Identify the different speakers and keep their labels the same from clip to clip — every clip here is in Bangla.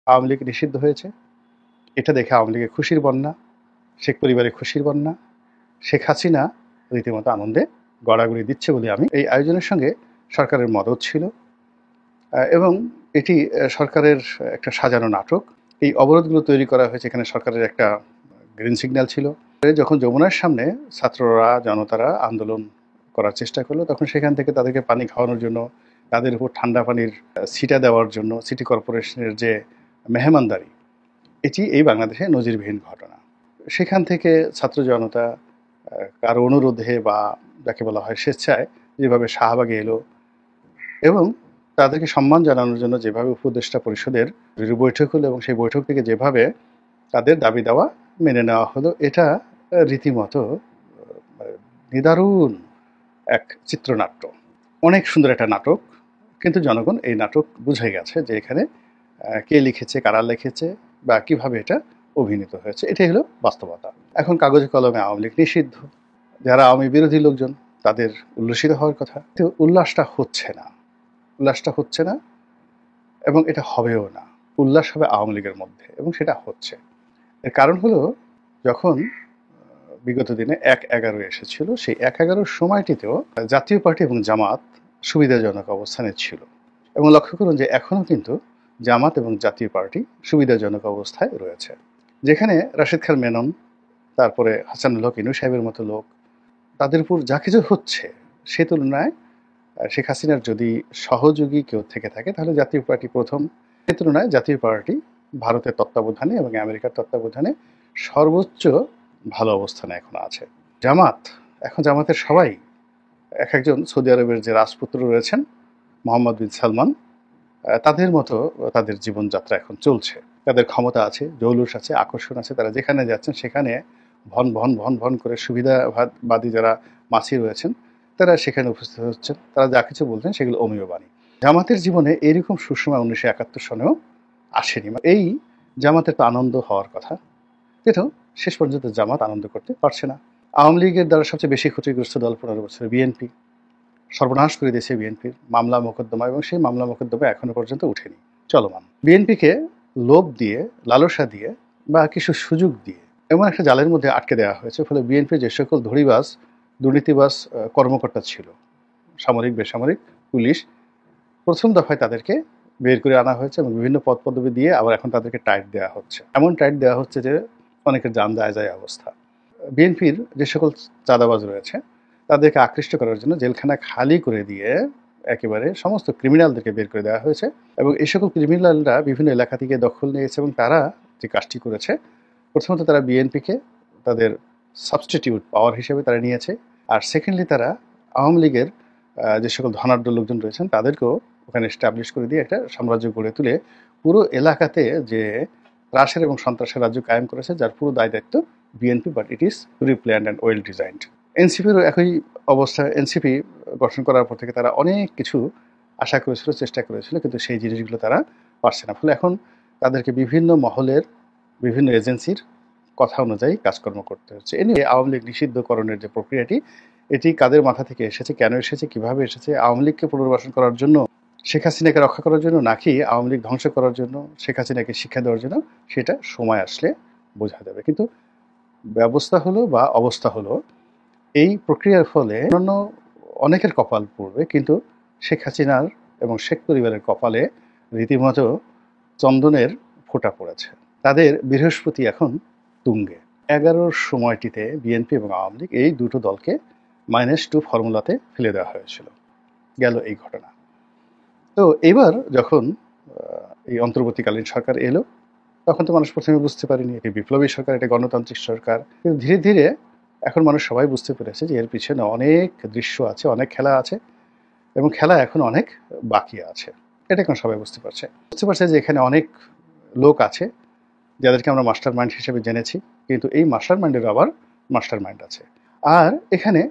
Speaker 1: আওয়ামী লীগ নিষিদ্ধ হয়েছে, এটা দেখে আওয়ামী লীগের খুশির বন্যা, শেখ পরিবারের খুশির বন্যা, শেখ হাসিনা রীতিমতো আনন্দে গড়াগড়ি দিচ্ছে বলে আমি এই আয়োজনের সঙ্গে সরকারের মদত ছিল এবং এটি সরকারের একটা সাজানো নাটক। এই অবরোধগুলো তৈরি করা হয়েছে, এখানে সরকারের একটা গ্রিন সিগন্যাল ছিল। যখন যমুনার সামনে ছাত্ররা জনতারা আন্দোলন করার চেষ্টা করলো, তখন সেখান থেকে তাদেরকে পানি খাওয়ানোর জন্য, তাদের উপর ঠান্ডা পানির ছিটা দেওয়ার জন্য সিটি কর্পোরেশনের যে মেহমানদারি, এটি এই বাংলাদেশে নজিরবিহীন ঘটনা। সেখান থেকে ছাত্র জনতা কারো অনুরোধে বা যাকে বলা হয় স্বেচ্ছায় যেভাবে শাহবাগে এলো এবং তাদেরকে সম্মান জানানোর জন্য যেভাবে উপদেষ্টা পরিষদের বৈঠক হলো এবং সেই বৈঠক থেকে যেভাবে তাদের দাবি দেওয়া মেনে নেওয়া হলো, এটা রীতিমতো নিদারুণ এক চিত্রনাট্য, অনেক সুন্দর একটা নাটক। কিন্তু জনগণ এই নাটক বুঝে গেছে যে এখানে কে লিখেছে, কারা লিখেছে বা কিভাবে এটা অভিনীত হয়েছে, এটাই হলো বাস্তবতা। এখন কাগজে কলমে আওয়ামী লীগ নিষিদ্ধ, যারা আওয়ামী বিরোধী লোকজন তাদের উল্লসিত হওয়ার কথা, কিন্তু উল্লাসটা হচ্ছে না এবং এটা হবেও না। উল্লাস হবে আওয়ামী লীগের মধ্যে এবং সেটা হচ্ছে। এর কারণ হলো, যখন বিগত দিনে ১/১১ এসেছিল, সেই ১/১১ সময়টিতেও জাতীয় পার্টি এবং জামাত সুবিধাজনক অবস্থানে ছিল এবং লক্ষ্য করুন যে এখনও কিন্তু জামাত এবং জাতীয় পার্টি সুবিধাজনক অবস্থায় রয়েছে। যেখানে রাশেদ খান মেনন, তারপরে হাসানুল হক ইনু সাহেবের মতো লোক, তাদের উপর যা কিছু হচ্ছে, সে তুলনায় শেখ হাসিনার যদি সহযোগী কেউ থেকে থাকে তাহলে জাতীয় পার্টি প্রথম। সে তুলনায় জাতীয় পার্টি ভারতের তত্ত্বাবধানে এবং আমেরিকার তত্ত্বাবধানে সর্বোচ্চ ভালো অবস্থানে এখন আছে। এখন জামাতের সবাই এক একজন সৌদি আরবের যে রাজপুত্র রয়েছেন মোহাম্মদ বিন সালমান, তাদের মতো তাদের জীবনযাত্রা এখন চলছে। তাদের ক্ষমতা আছে, জৌলুস আছে, আকর্ষণ আছে, তারা যেখানে যাচ্ছেন সেখানে ভন ভন ভন ভন করে সুবিধাবাদী যারা মাছি রয়েছেন তারা সেখানে উপস্থিত হচ্ছেন, তারা যা কিছু বলছেন সেগুলো অমীয় বাণী। জামাতের জীবনে এইরকম সুষমা 1971 সনেও আসেনি। এই জামাতের তো আনন্দ হওয়ার কথা, কিন্তু শেষ পর্যন্ত জামাত আনন্দ করতে পারছে না। আওয়ামী লীগের দ্বারা সবচেয়ে বেশি ক্ষতিগ্রস্ত দল 15 বছরে বিএনপি, সর্বনাশ করে দিয়েছে বিএনপির মামলা মোকদ্দমা, এবং সেই মামলা মোকদ্দমা এখনো পর্যন্ত উঠেনি, চলমান। বিএনপিকে লোভ দিয়ে, লালসা দিয়ে বা কিছু সুযোগ দিয়ে এমন একটা জালের মধ্যে আটকে দেওয়া হয়েছে, ফলে বিএনপির যে সকল ধড়িবাজ, দুর্নীতিবাজ কর্মকর্তা ছিল, সামরিক, বেসামরিক, পুলিশ, প্রথম দফায় তাদেরকে বের করে আনা হয়েছে এবং বিভিন্ন পদ পদবি দিয়ে আবার এখন তাদেরকে টাইট দেওয়া হচ্ছে। এমন টাইট দেওয়া হচ্ছে যে অনেকের জান যায় যায় অবস্থা। বিএনপির যে সকল চাঁদাবাজ রয়েছে তাদেরকে আকৃষ্ট করার জন্য জেলখানা খালি করে দিয়ে একেবারে সমস্ত ক্রিমিনালদেরকে বের করে দেওয়া হয়েছে এবং এই সকল ক্রিমিনালরা বিভিন্ন এলাকা থেকে দখল নিয়েছে এবং তারা যে কাজটি করেছে, প্রথমত তারা বিএনপিকে তাদের সাবস্টিটিউট পাওয়ার হিসেবে তারা নিয়েছে, আর সেকেন্ডলি তারা আওয়ামী লীগের যে সকল ধনাঢ্য লোকজন রয়েছেন তাদেরকেও ওখানে এস্টাবলিশ করে দিয়ে একটা সাম্রাজ্য গড়ে তুলে পুরো এলাকাতে যে ত্রাসের এবং সন্ত্রাসের রাজ্য কায়েম করেছে, যার পুরো দায় দায়িত্ব BNP, but it is pre-planned and well designed. এনসিপিরও একই অবস্থা। এনসিপি গঠন করার পর থেকে তারা অনেক কিছু আশা করেছিল, চেষ্টা করেছিল, কিন্তু সেই জিনিসগুলো তারা পারছে না। ফলে এখন তাদেরকে বিভিন্ন মহলের, বিভিন্ন এজেন্সির কথা অনুযায়ী কাজকর্ম করতে হচ্ছে। এ নিয়ে আওয়ামী লীগ নিষিদ্ধকরণের যে প্রক্রিয়াটি, এটি কাদের মাথা থেকে এসেছে, কেন এসেছে, কিভাবে এসেছে, আওয়ামী লীগকে পুনর্বাসন করার জন্য, শেখ হাসিনাকে রক্ষা করার জন্য, নাকি আওয়ামী লীগ ধ্বংস করার জন্য, শেখ হাসিনাকে শিক্ষা দেওয়ার জন্য, সেটা সময় আসলে বোঝা যাবে। কিন্তু ব্যবস্থা হলো বা অবস্থা হলো, এই প্রক্রিয়ার ফলে অন্য অনেকের কপাল পড়বে, কিন্তু শেখ হাসিনার এবং শেখ পরিবারের কপালে রীতিমতো চন্দনের ফোঁটা পড়েছে। তাদের বৃহস্পতি এখন তুঙ্গে। 11 সময়টিতে বিএনপি এবং আওয়ামী লীগ এই দুটো দলকে -2 ফর্মুলাতে ফেলে দেওয়া হয়েছিল। গেল এই ঘটনা। তো এবার যখন এই অন্তর্বর্তীকালীন সরকার এলো, তখন তো মানুষ প্রথমে বুঝতে পারেনি এটি বিপ্লবী সরকার, এটা গণতান্ত্রিক সরকার। কিন্তু ধীরে ধীরে এখন মানুষ সবাই বুঝতে পেরেছে যে এর পিছনে অনেক দৃশ্য আছে, অনেক খেলা আছে এবং খেলা এখন অনেক বাকি আছে। এটা এখন সবাই বুঝতে পারছে যে এখানে অনেক লোক আছে যাদেরকে আমরা মাস্টার মাইন্ড হিসেবে জেনেছি, কিন্তু এই মাস্টার মাইন্ডের আবার মাস্টার মাইন্ড আছে। আর এখানে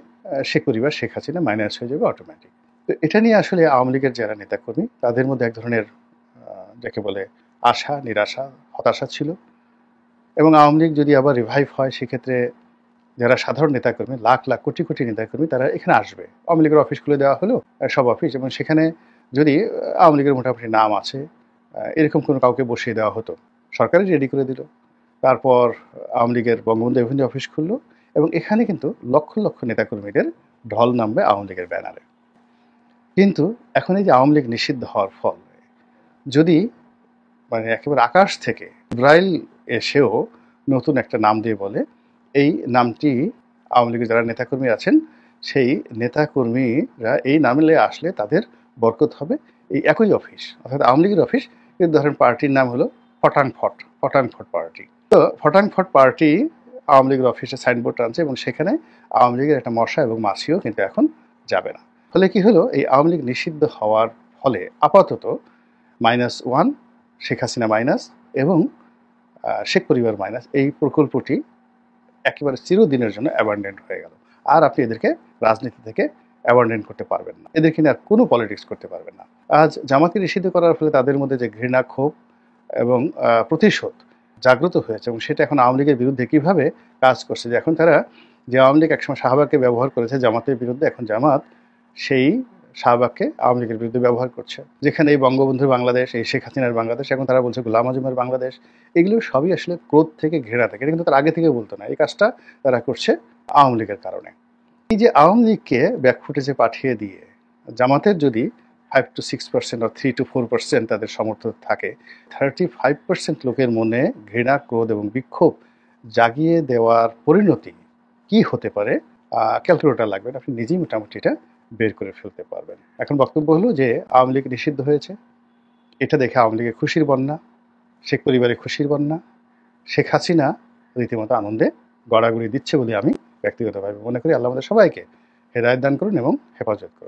Speaker 1: শেখ পরিবার, শেখ হাসিনা মাইনাস হয়ে যাবে অটোমেটিক। তো এটা নিয়ে আসলে আওয়ামী লীগের যারা নেতাকর্মী তাদের মধ্যে এক ধরনের যাকে বলে আশা, নিরাশা, হতাশা ছিল। এবং আওয়ামী লীগ যদি আবার রিভাইভ হয়, সেক্ষেত্রে যারা সাধারণ নেতাকর্মী, লাখ লাখ কোটি কোটি নেতাকর্মী, তারা এখানে আসবে। আওয়ামী লীগের অফিস খুলে দেওয়া হলো, সব অফিস, এবং সেখানে যদি আওয়ামী লীগের মোটামুটি নাম আছে, এরকম কোনো কাউকে বসিয়ে দেওয়া হতো, সরকারই রেডি করে দিল। তারপর আওয়ামী লীগের বঙ্গবন্ধু এভিনিউ অফিস খুললো এবং এখানে কিন্তু লক্ষ লক্ষ নেতাকর্মীদের ঢল নামবে আওয়ামী লীগের ব্যানারে। কিন্তু এখন এই যে আওয়ামী লীগ নিষিদ্ধ হওয়ার ফল, যদি মানে একেবারে আকাশ থেকে ইসরায়েল এসেও নতুন একটা নাম দিয়ে বলে এই নামটি আওয়ামী লীগের যারা নেতাকর্মী আছেন সেই নেতাকর্মীরা এই নামে আসলে তাদের বরকত হবে, এই একই অফিস অর্থাৎ আওয়ামী লীগের অফিস, কিন্তু ধরেন পার্টির নাম হলো ফটাংফট পার্টি। তো ফটাংফট পার্টি আওয়ামী লীগের অফিসে সাইনবোর্ড আনছে এবং সেখানে আওয়ামী লীগের একটা মশা এবং মাছিও কিন্তু এখন যাবে না। ফলে কি হলো, এই আওয়ামী লীগ নিষিদ্ধ হওয়ার ফলে আপাতত -1 শেখ হাসিনা মাইনাস এবং শেখ পরিবার মাইনাস এই প্রকল্পটি একেবারে চিরদিনের জন্য অ্যাবান্ডেন্ট হয়ে গেল। আর আপনি এদেরকে রাজনীতি থেকে অ্যাবান্ডেন্ট করতে পারবেন না, এদেরকে নিয়ে আর কোনো পলিটিক্স করতে পারবেন না। আজ জামাতকে নিষিদ্ধ করার ফলে তাদের মধ্যে যে ঘৃণা, ক্ষোভ এবং প্রতিশোধ জাগ্রত হয়েছে এবং সেটা এখন আওয়ামী লীগের বিরুদ্ধে কীভাবে কাজ করছে, যে এখন তারা যে আওয়ামী লীগ একসময় শাহবাগকে ব্যবহার করেছে জামাতের বিরুদ্ধে, এখন জামাত সেই শাহবাগকে আওয়ামী লীগের বিরুদ্ধে ব্যবহার করছে। যেখানে এই বঙ্গবন্ধুর বাংলাদেশ, এই শেখ হাসিনার বাংলাদেশ, এখন তারা বলছে গোলাম আজমের বাংলাদেশ। এগুলো সবই আসলে ক্রোধ থেকে, ঘৃণা থেকে, এটা কিন্তু তারা আগে থেকে বলতো না। এই কাজটা তারা করছে আওয়ামী লীগের কারণে। এই যে আওয়ামী লীগকে ব্যাকফুটেজে পাঠিয়ে দিয়ে জামাতের যদি 5 to 6% or 3 to 4% তাদের সমর্থন থাকে, 35% লোকের মনে ঘৃণা, ক্রোধ এবং বিক্ষোভ জাগিয়ে দেওয়ার পরিণতি কি হতে পারে ক্যালকুলেটর লাগবে, আপনি নিজেই মোটামুটি এটা বের করে ফেলতে পারবেন। এখন বক্তব্য হলো যে আওয়ামী লীগ নিষিদ্ধ হয়েছে, এটা দেখে আওয়ামী লীগের খুশির বন্যা, শেখ পরিবারের খুশির বন্যা, শেখ হাসিনা রীতিমতো আনন্দে গড়াগড়ি দিচ্ছে বলে আমি ব্যক্তিগতভাবে মনে করি। আল্লাহ আমাদের সবাইকে হেদায়েত দান করুন এবং হেফাজত করুন।